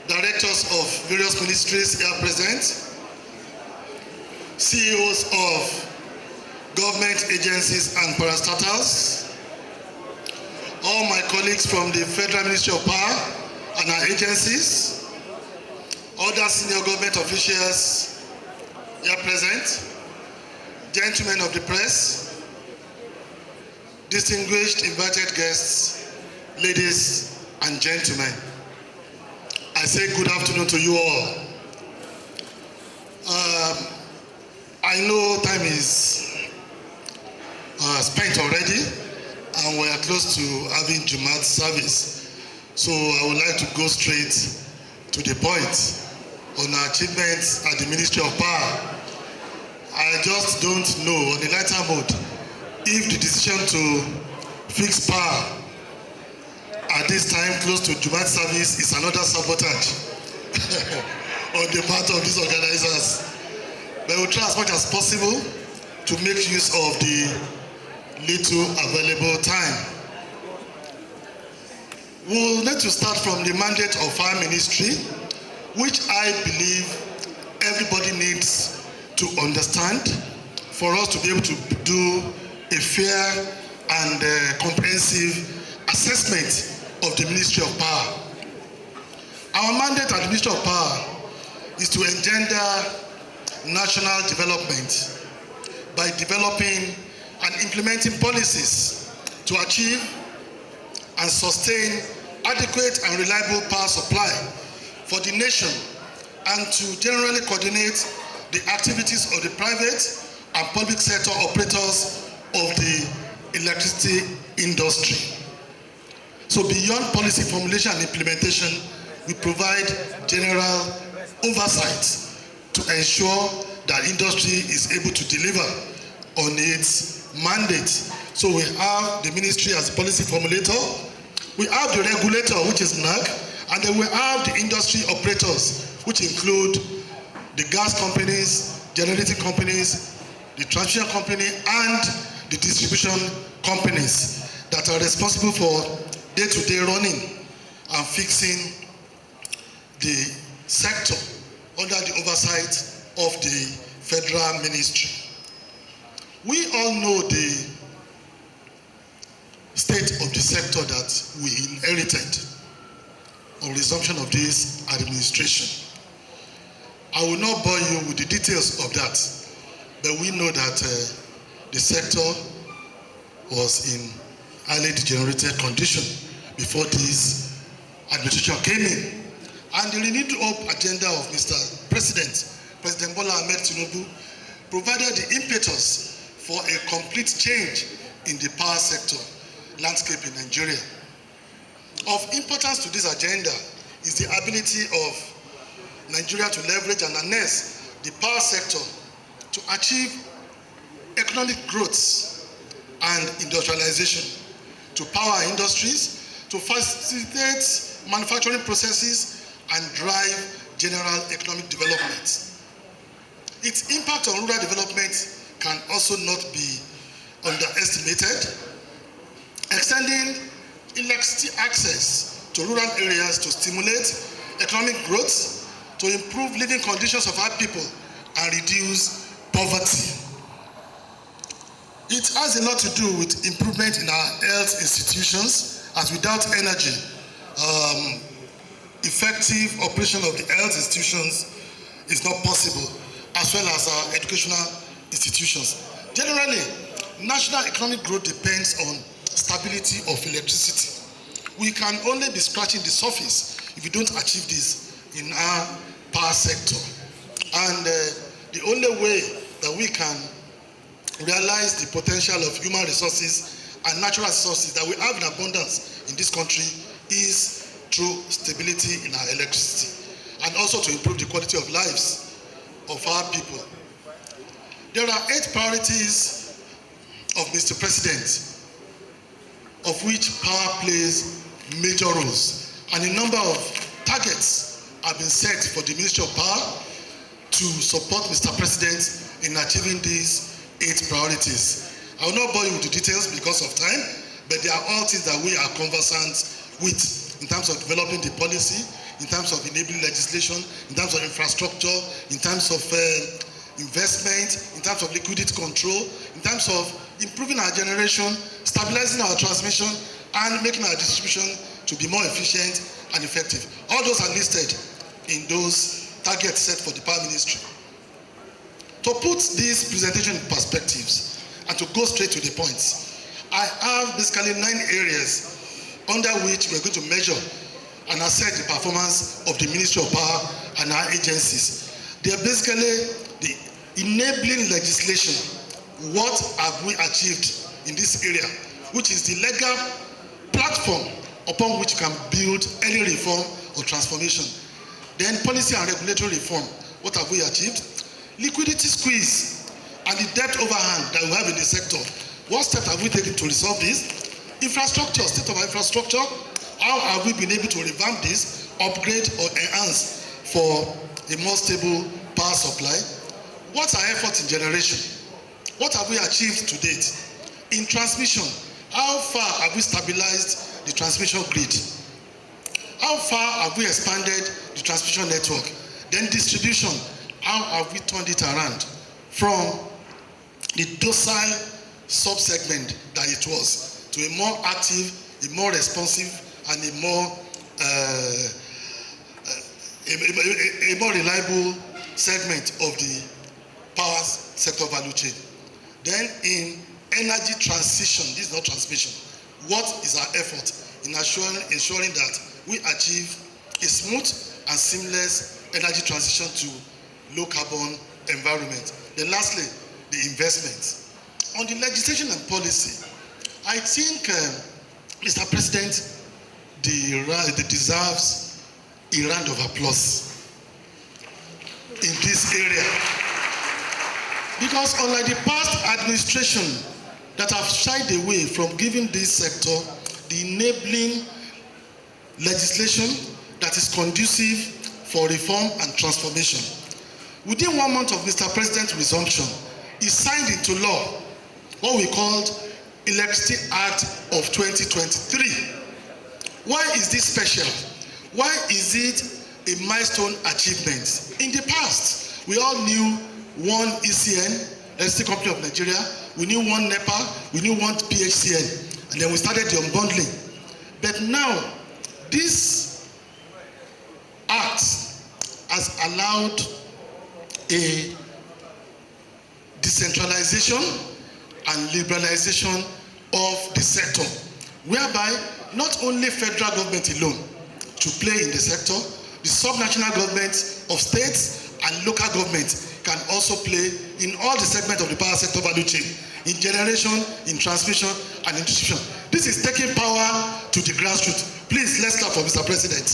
directors of various ministries here present, CEOs of government agencies and parastatals, all my colleagues from the Federal Ministry of Power and our agencies, other senior government officials here present, gentlemen of the press, distinguished invited guests, ladies and gentlemen. I say good afternoon to you all. I know time is spent already, and we are close to having Jumat service. So I would like to go straight to the point on our achievements at the Ministry of Power. I just don't know, on the lighter mode, if the decision to fix power at this time close to Jumat service is another sabotage on the part of these organizers. But we'll try as much as possible to make use of the little available time. We'll need to start from the mandate of our ministry, which I believe everybody needs to understand for us to be able to do a fair and comprehensive assessment of the Ministry of Power. Our mandate at the Ministry of Power is to engender national development by developing and implementing policies to achieve and sustain adequate and reliable power supply for the nation, and to generally coordinate the activities of the private and public sector operators of the electricity industry. So beyond policy formulation and implementation, we provide general oversight to ensure that industry is able to deliver on its mandate. So we have the ministry as a policy formulator, we have the regulator, which is NAC, and then we have the industry operators, which include the gas companies, generating companies, the transmission company, and the distribution companies that are responsible for day-to-day running and fixing the sector under the oversight of the federal ministry. We all know the state of the sector that we inherited on resumption of this administration. I will not bore you with the details of that, but we know that the sector was in highly degenerated condition before this administration came in. And the renewed hope agenda of Mr. President Bola Ahmed Tinubu, provided the impetus for a complete change in the power sector landscape in Nigeria. Of importance to this agenda is the ability of Nigeria to leverage and harness the power sector to achieve economic growth and industrialization, to power industries, to facilitate manufacturing processes, and drive general economic development. Its impact on rural development can also not be underestimated. Extending electricity access to rural areas to stimulate economic growth, to improve living conditions of our people, and reduce poverty. It has a lot to do with improvement in our health institutions, as without energy, effective operation of the health institutions is not possible, as well as our educational institutions. Generally, national economic growth depends on stability of electricity. We can only be scratching the surface if we don't achieve this in our power sector. And the only way that we can realize the potential of human resources and natural resources that we have in abundance in this country is through stability in our electricity, and also to improve the quality of lives of our people. There are 8 priorities of Mr. President, of which power plays major roles, and a number of targets have been set for the Ministry of Power to support Mr. President in achieving these 8 priorities. I will not bore you with the details because of time, but they are all things that we are conversant with in terms of developing the policy, in terms of enabling legislation, in terms of infrastructure, in terms of investment, in terms of liquidity control, in terms of improving our generation, stabilizing our transmission, and making our distribution to be more efficient and effective. All those are listed in those targets set for the Power Ministry. To put these presentation in perspectives and to go straight to the points, I have basically 9 areas under which we're going to measure and assess the performance of the Ministry of Power and our agencies. They are basically the enabling legislation. What have we achieved in this area, which is the legal platform upon which you can build any reform or transformation. Then policy and regulatory reform. What have we achieved? Liquidity squeeze and the debt overhang that we have in the sector. What steps have we taken to resolve this? Infrastructure, state of our infrastructure. How have we been able to revamp this, upgrade or enhance for a more stable power supply? What's our effort in generation? What have we achieved to date? In transmission, how far have we stabilized the transmission grid? How far have we expanded the transmission network? Then distribution, how have we turned it around from the docile sub-segment that it was to a more active, a more responsive, and a more reliable segment of the power sector value chain. Then in energy transition, this is not transmission. What is our effort in ensuring that we achieve a smooth and seamless energy transition to low carbon environment? Then lastly, the investments. On the legislation and policy, I think Mr. President deserves a round of applause in this area. Because unlike the past administration that have shied away from giving this sector the enabling legislation that is conducive for reform and transformation, within 1 month of Mr. President's resumption, he signed into law what we called Electricity Act of 2023. Why is this special? Why is it a milestone achievement? In the past, we all knew one ECN, Electricity Company of Nigeria, we knew one NEPA, we knew one PHCN, and then we started the unbundling. But now, this act has allowed a decentralization and liberalization of the sector, whereby not only federal government alone to play in the sector, the subnational governments of states and local governments can also play in all the segments of the power sector value chain, in generation, in transmission, and in distribution. This is taking power to the grassroots. Please, let's clap for Mr. President.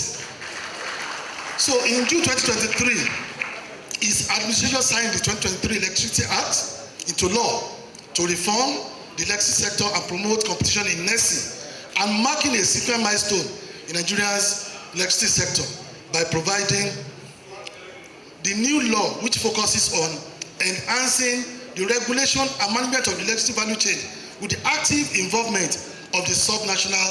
So in June 2023, his administration signed the 2023 Electricity Act into law to reform the electricity sector and promote competition in NESI, and marking a significant milestone in Nigeria's electricity sector by providing the new law which focuses on enhancing the regulation and management of the electricity value chain with the active involvement of the subnational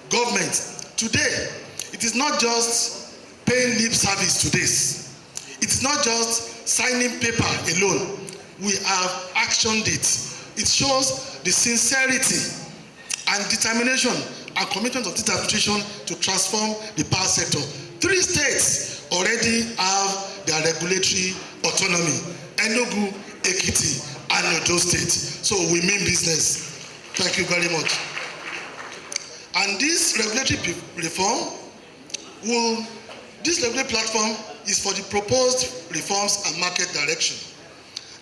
government. Today, it is not just paying lip service to this. It's not just signing paper alone. We have actioned it. It shows the sincerity and determination and commitment of this administration to transform the power sector. 3 states already have their regulatory autonomy: Enugu, Ekiti, and Ondo State. So we mean business. Thank you very much. And this regulatory reform this regulatory platform is for the proposed reforms and market direction.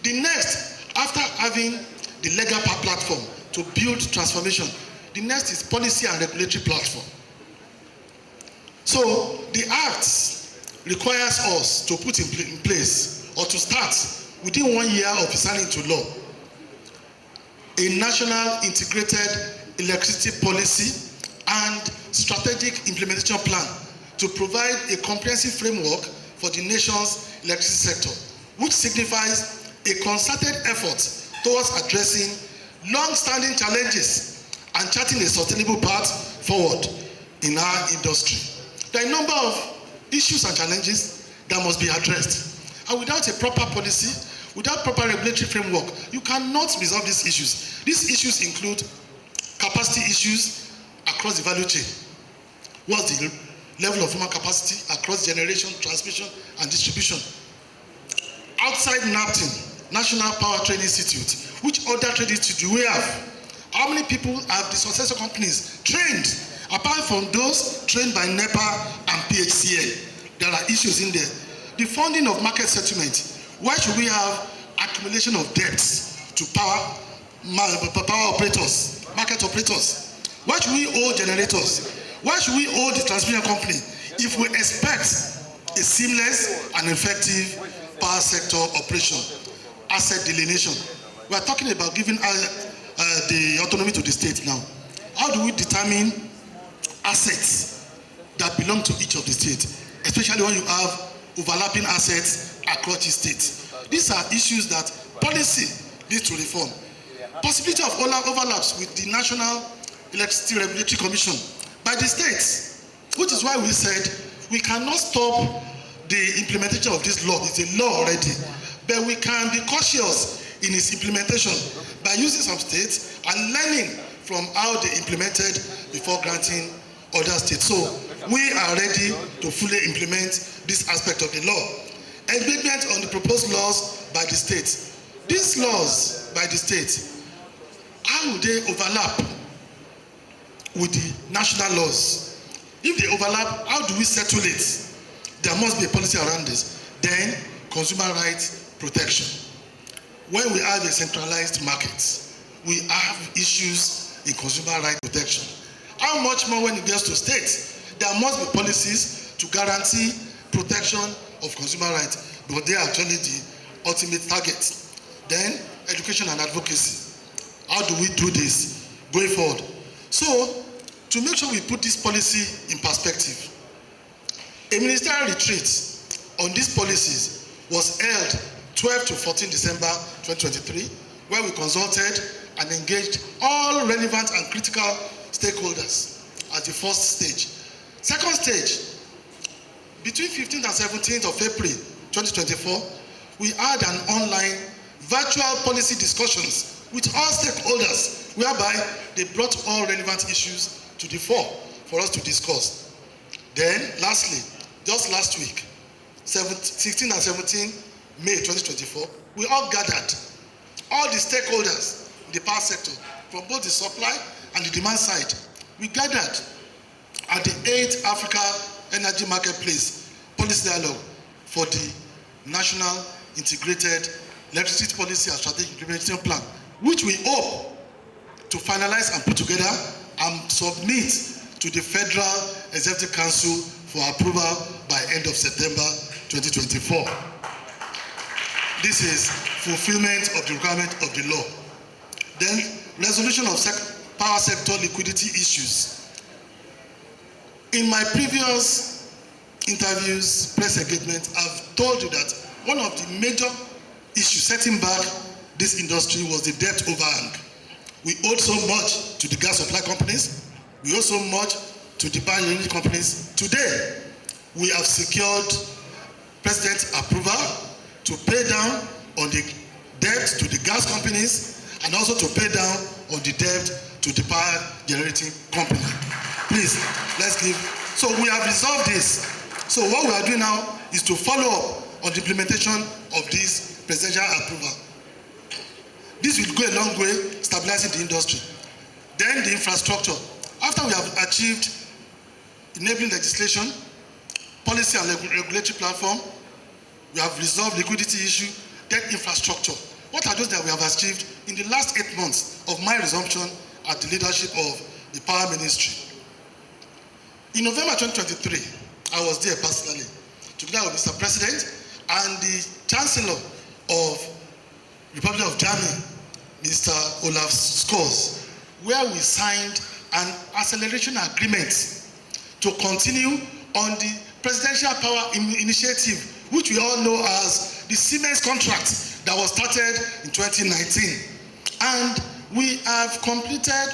The next, after having the legal platform to build transformation, the next is policy and regulatory platform. So the Act requires us to put in place or to start within 1 year of signing into law a national integrated electricity policy and strategic implementation plan to provide a comprehensive framework for the nation's electricity sector, which signifies a concerted effort towards addressing long-standing challenges and charting a sustainable path forward in our industry. There are a number of issues and challenges that must be addressed. And without a proper policy, without proper regulatory framework, you cannot resolve these issues. These issues include capacity issues across the value chain. What's the level of human capacity across generation, transmission, and distribution? Outside NAPTIN, National Power Training Institute, which other training institute do we have? How many people have the successor companies trained, apart from those trained by NEPA and PHCN? There are issues in there. The funding of market settlement. Why should we have accumulation of debts to power operators, market operators? Why should we owe generators? Why should we owe the transmission company if we expect a seamless and effective power sector operation, asset delineation? We are talking about giving the autonomy to the state now. How do we determine assets that belong to each of the states, especially when you have overlapping assets across the states? These are issues that policy needs to reform. Possibility of overlaps with the National Electricity Regulatory Commission by the states, which is why we said we cannot stop the implementation of this law. It's a law already, but we can be cautious in its implementation by using some states and learning from how they implemented before granting other states. So we are ready to fully implement this aspect of the law. Engagement on the proposed laws by the states. These laws by the states, how would they overlap with the national laws? If they overlap, how do we settle it? There must be a policy around this. Then, consumer rights protection. When we have a centralized market, we have issues in consumer rights protection. How much more when it gets to states? There must be policies to guarantee protection of consumer rights, because they are actually the ultimate target. Then, education and advocacy. How do we do this going forward? So, to make sure we put this policy in perspective, a ministerial retreat on these policies was held 12 to 14 December 2023, where we consulted and engaged all relevant and critical stakeholders at the first stage. Second stage, between 15th and 17th of April 2024, we had an online virtual policy discussions with all stakeholders, whereby they brought all relevant issues to the fore for us to discuss. Then, lastly, just last week, 16 and 17 May 2024, we all gathered, all the stakeholders in the power sector, from both the supply and the demand side. We gathered at the 8th Africa Energy Marketplace Policy Dialogue for the National Integrated Electricity Policy and Strategic Implementation Plan, which we hope to finalize and put together and submit to the Federal Executive Council for approval by end of September 2024. This is fulfillment of the requirement of the law. Then, resolution of power sector liquidity issues. In my previous interviews, press engagement, I've told you that one of the major issues setting back this industry was the debt overhang. We owed so much to the gas supply companies. We owe so much to the power unit companies. Today, we have secured President's approval to pay down on the debt to the gas companies and also to pay down on the debt to the power generating company. Please, let's give. So we have resolved this. So what we are doing now is to follow up on the implementation of this presidential approval. This will go a long way stabilizing the industry. Then the infrastructure. After we have achieved enabling legislation, policy and regulatory platform, we have resolved liquidity issue, then infrastructure. What are those that we have achieved in the last 8 months of my resumption at the leadership of the Power Ministry? In November 2023, I was there personally, together with Mr. President and the Chancellor of the Republic of Germany, Mr. Olaf Scholz, where we signed an acceleration agreement to continue on the Presidential Power Initiative, which we all know as the Siemens contract that was started in 2019. And we have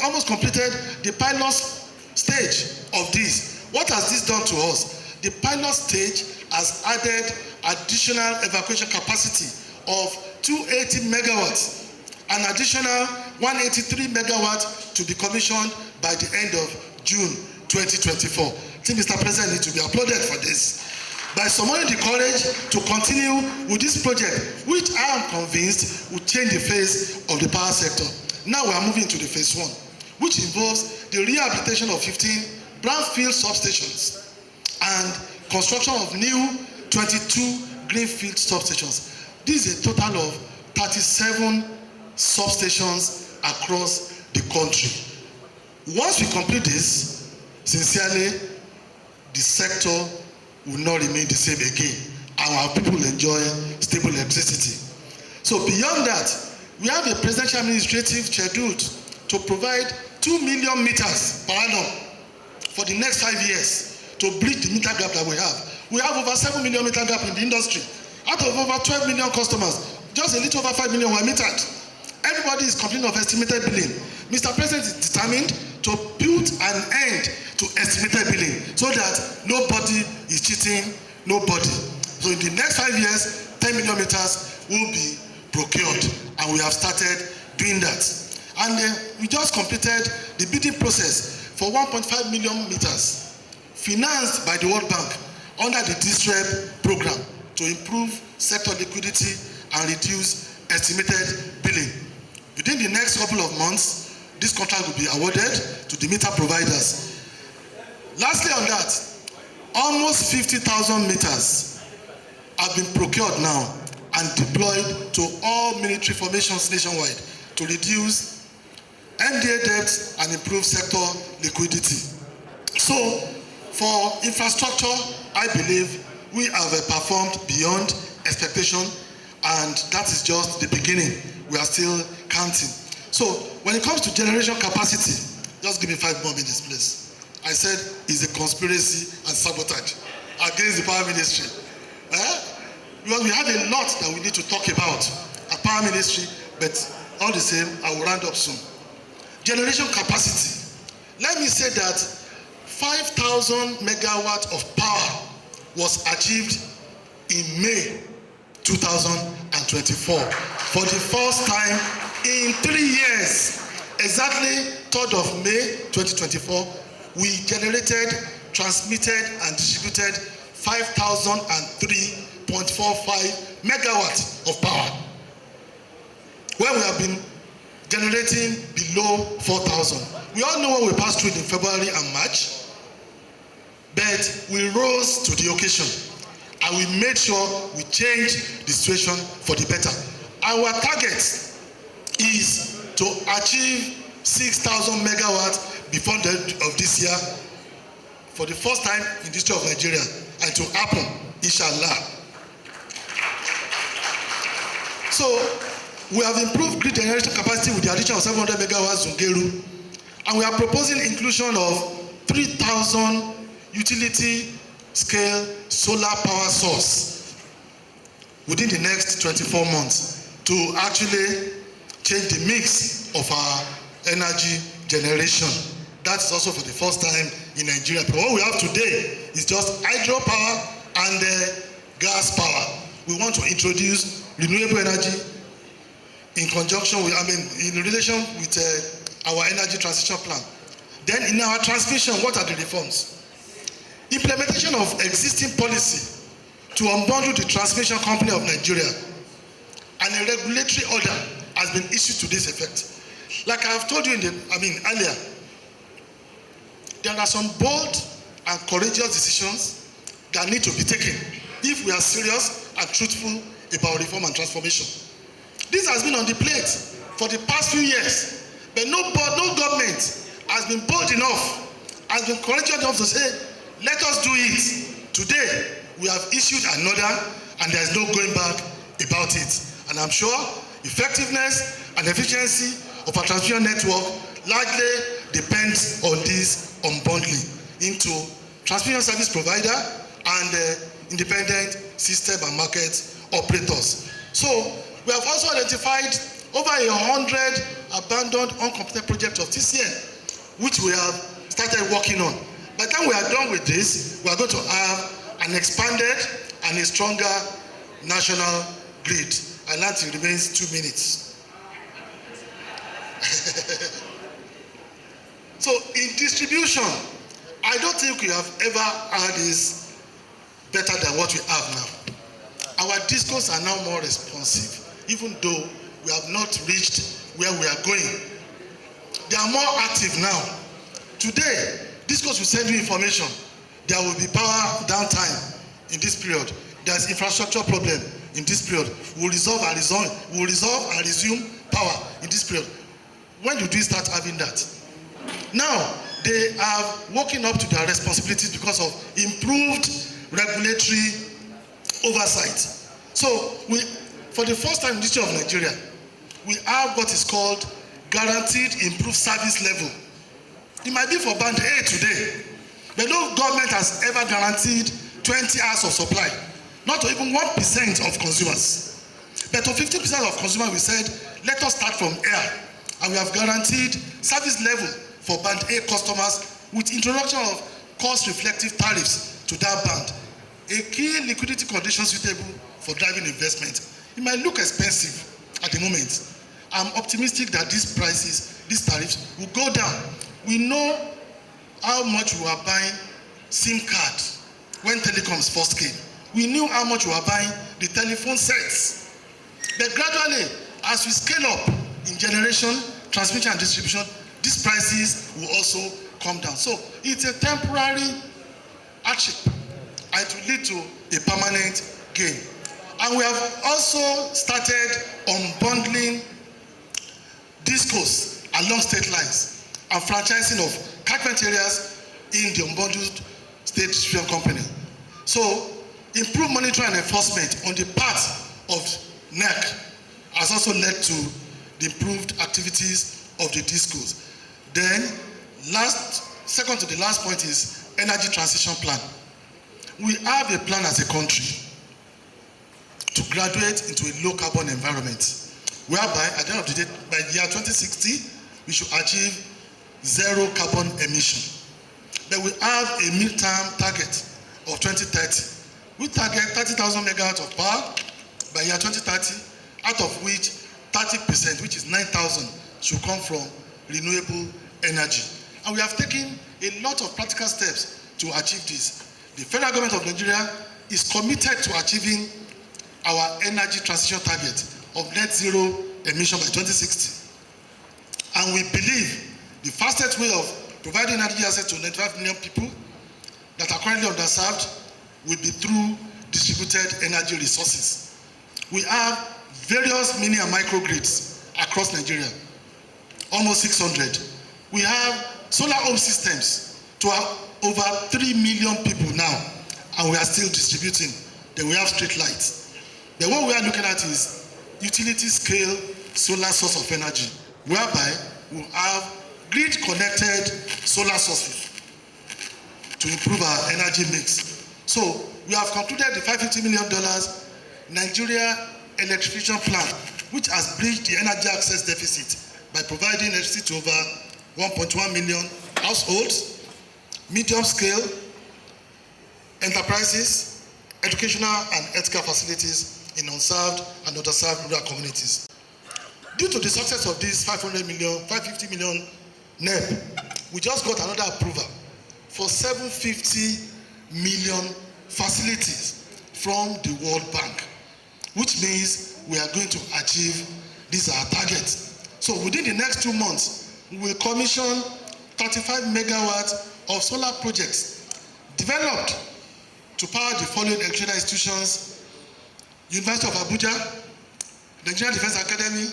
almost completed the pilot stage of this. What has this done to us? The pilot stage has added additional evacuation capacity of 280 megawatts, an additional 183 megawatts to be commissioned by the end of June 2024. I think Mr. President needs to be applauded for this. By summoning the courage to continue with this project, which I am convinced will change the face of the power sector. Now we are moving to the phase 1, which involves the rehabilitation of 15 brownfield substations and construction of new 22 greenfield substations. This is a total of 37 substations across the country. Once we complete this, sincerely, the sector will not remain the same again, and our people will enjoy stable electricity. So beyond that, we have a presidential administrative scheduled to provide 2 million meters per annum for the next 5 years to bridge the meter gap that we have. We have over 7 million meter gap in the industry. Out of over 12 million customers, just a little over 5 million were metered. Everybody is complaining of estimated billing. Mr. President is determined to put an end to estimated billing so that nobody is cheating nobody. So in the next 5 years, 10 million meters will be procured, and we have started doing that. And we just completed the bidding process for 1.5 million meters financed by the World Bank under the DSREP program to improve sector liquidity and reduce estimated billing. Within the next couple of months, this contract will be awarded to the meter providers. Lastly on that, almost 50,000 meters have been procured now and deployed to all military formations nationwide to reduce MDA debts and improve sector liquidity. So, for infrastructure, I believe we have performed beyond expectation, and that is just the beginning. We are still counting. So, when it comes to generation capacity, just give me 5 more minutes, please. I said it's a conspiracy and sabotage against the power ministry. Because we have a lot that we need to talk about at power ministry, but all the same, I will round up soon. Generation capacity. Let me say that 5,000 megawatts of power was achieved in May 2024 for the first time in 3 years. Exactly 3rd of May 2024, we generated, transmitted, and distributed 5,003.45 megawatts of power, where we have been generating below 4,000. We all know what we passed through in February and March, but we rose to the occasion and we made sure we changed the situation for the better. Our target is to achieve 6,000 megawatts before the end of this year for the first time in the history of Nigeria, and to happen, inshallah. So, we have improved grid generation capacity with the addition of 700 megawatts Zungeru, and we are proposing inclusion of 3,000 utility scale solar power source within the next 24 months to actually change the mix of our energy generation. That's also for the first time in Nigeria. But what we have today is just hydropower and gas power. We want to introduce renewable energy in conjunction with, in relation with our energy transition plan. Then in our transmission, what are the reforms? Implementation of existing policy to unbundle the transmission company of Nigeria, and a regulatory order has been issued to this effect. Like I have told you earlier, there are some bold and courageous decisions that need to be taken if we are serious and truthful about reform and transformation. This has been on the plate for the past few years, but no government has been bold enough, has been courageous enough to say, let us do it. Today, we have issued an order, and there is no going back about it. And I'm sure effectiveness and efficiency of our transmission network largely depends on this unbundling into transmission service provider and independent system and market operators. So we have also identified over 100 abandoned uncompleted projects of TCN, which we have started working on. By the time we are done with this, we are going to have an expanded and a stronger national grid. I learned it remains 2 minutes. So in distribution, I don't think we have ever had this better than what we have now. Our discourse are now more responsive, even though we have not reached where we are going. They are more active now. Today, discourse will send you information. There will be power downtime in this period. There's infrastructure problem in this period. We'll resolve and resume power in this period. When did we start having that? Now, they are working up to their responsibilities because of improved regulatory oversight. So, for the first time in the history of Nigeria, we have what is called guaranteed improved service level. It might be for band A today, but no government has ever guaranteed 20 hours of supply, not to even 1% of consumers. But to 50% of consumers, we said, let us start from air. And we have guaranteed service level for band A customers with introduction of cost-reflective tariffs to that band. A key liquidity condition suitable for driving investment. It might look expensive at the moment. I'm optimistic that these prices, these tariffs will go down. We know how much we were buying SIM card when telecoms first came. We knew how much we were buying the telephone sets. But gradually, as we scale up in generation, transmission and distribution, these prices will also come down. So it's a temporary hardship and it will lead to a permanent gain. And we have also started unbundling discourse along state lines and franchising of catchment areas in the unbundled state distribution company. So, improved monitoring and enforcement on the part of NEC has also led to the improved activities of the discourse. Then, second to the last point is energy transition plan. We have a plan as a country to graduate into a low carbon environment, whereby at the end of the day, by the year 2060, we should achieve zero carbon emission. But we have a midterm target of 2030. We target 30,000 megawatts of power by year 2030, out of which 30%, which is 9,000, should come from renewable energy. And we have taken a lot of practical steps to achieve this. The federal government of Nigeria is committed to achieving our energy transition target of net zero emission by 2060. And we believe the fastest way of providing energy access to 95 million people that are currently underserved will be through distributed energy resources. We have various mini and microgrids across Nigeria, almost 600. We have solar home systems to over 3 million people now, and we are still distributing. Then we have street lights. Then what we are looking at is utility scale solar source of energy, whereby we have grid-connected solar sources to improve our energy mix. So we have concluded the $550 million Nigeria electrification plan, which has bridged the energy access deficit by providing electricity to over 1.1 million households, medium-scale enterprises, educational and healthcare facilities in unserved and underserved rural communities. Due to the success of this 550 million NEP, we just got another approval for 750 million facilities from the World Bank, which means we are going to achieve this our target. So within the next 2 months, we will commission 35 megawatts of solar projects developed to power the following educational institutions: University of Abuja, Nigerian Defense Academy,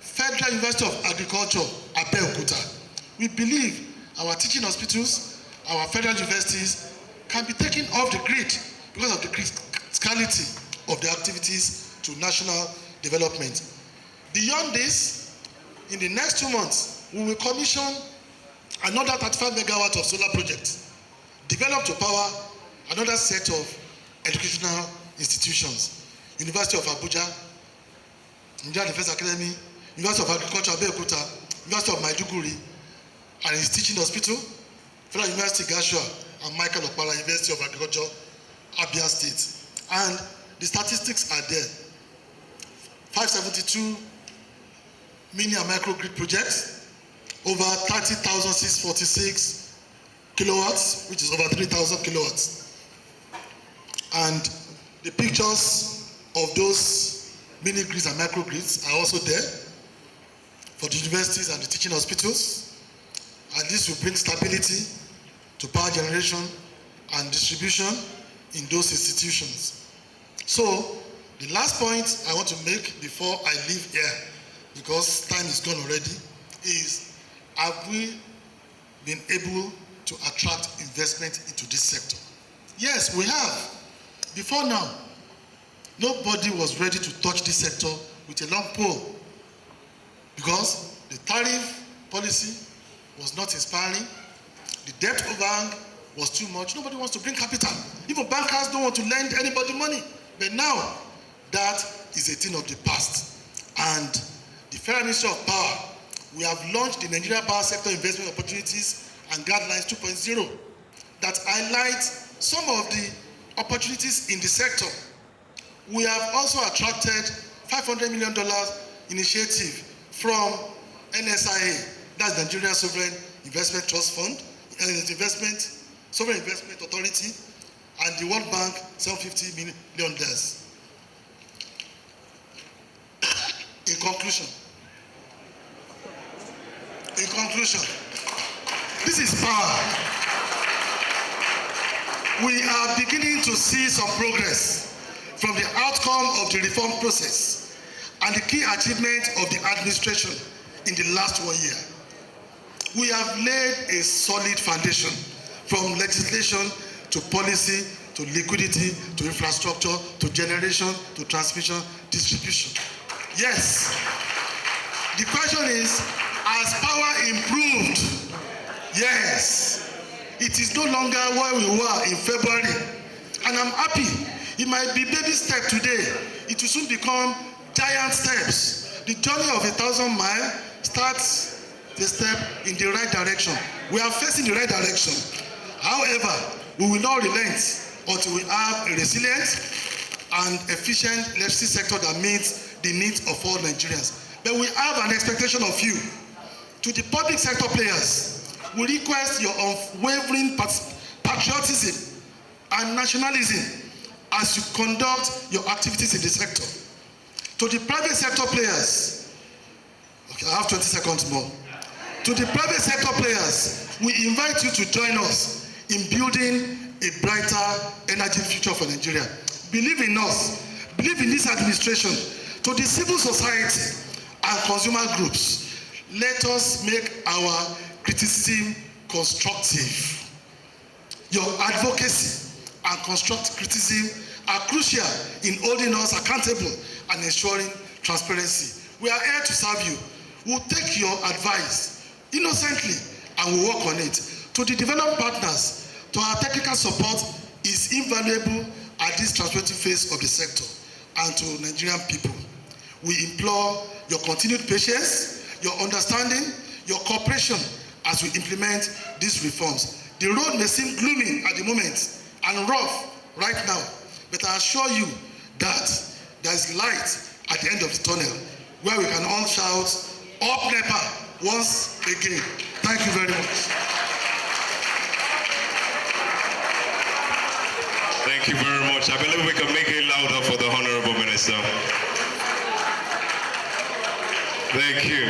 Federal University of Agriculture, Abeokuta. We believe our teaching hospitals, our federal universities can be taken off the grid because of the criticality of the activities to national development. Beyond this, in the next 2 months, we will commission another 35 megawatts of solar projects developed to power another set of educational institutions: University of Abuja, Nigerian Defense Academy, University of Agriculture, Abeokuta, University of Maiduguri, and his teaching hospital, Federal University Gashua, and Michael Okpala, University of Agriculture, Abia State. And the statistics are there. 572 mini and microgrid projects, over 30,646 kilowatts, which is over 3,000 kilowatts. And the pictures of those mini grids and microgrids are also there for the universities and the teaching hospitals. And this will bring stability to power generation and distribution in those institutions. So, the last point I want to make before I leave here, because time is gone already, is have we been able to attract investment into this sector? Yes, we have. Before now, nobody was ready to touch this sector with a long pole because the tariff policy was not inspiring, the debt overhang was too much, nobody wants to bring capital. Even bankers don't want to lend anybody money. But now, that is a thing of the past. And the Federal Ministry of Power, we have launched the Nigeria Power Sector Investment Opportunities and Guidelines 2.0 that highlight some of the opportunities in the sector. We have also attracted $500 million initiative from NSIA, that's Nigeria Sovereign Investment Trust Fund, Sovereign Investment Authority, and the World Bank, $750 million. In conclusion, this is power. We are beginning to see some progress from the outcome of the reform process and the key achievement of the administration in the last 1 year. We have laid a solid foundation from legislation to policy to liquidity to infrastructure to generation to transmission, distribution. Yes, the question is, has power improved? Yes, it is no longer where we were in February, and I'm happy. It might be baby step today, it will soon become giant steps. The journey of 1,000 miles starts the step in the right direction. We are facing the right direction. However, we will not relent until we have a resilient and efficient electricity sector that meets the needs of all Nigerians. But we have an expectation of you. To the public sector players, we request your unwavering patriotism and nationalism as you conduct your activities in the sector. To the private sector players, okay, I have 20 seconds more. To the private sector players, we invite you to join us in building a brighter energy future for Nigeria. Believe in us, believe in this administration. To the civil society and consumer groups, let us make our criticism constructive. Your advocacy and constructive criticism are crucial in holding us accountable and ensuring transparency. We are here to serve you. We'll take your advice innocently and we'll work on it. To the development partners, to our technical support is invaluable at this transformative phase of the sector, and to Nigerian people. We implore your continued patience, your understanding, your cooperation as we implement these reforms. The road may seem gloomy at the moment and rough right now, but I assure you that there is light at the end of the tunnel where we can all shout, "Up NEPA," once again. Thank you very much. Thank you very much. I believe we can make it louder for the Honorable Minister. Thank you.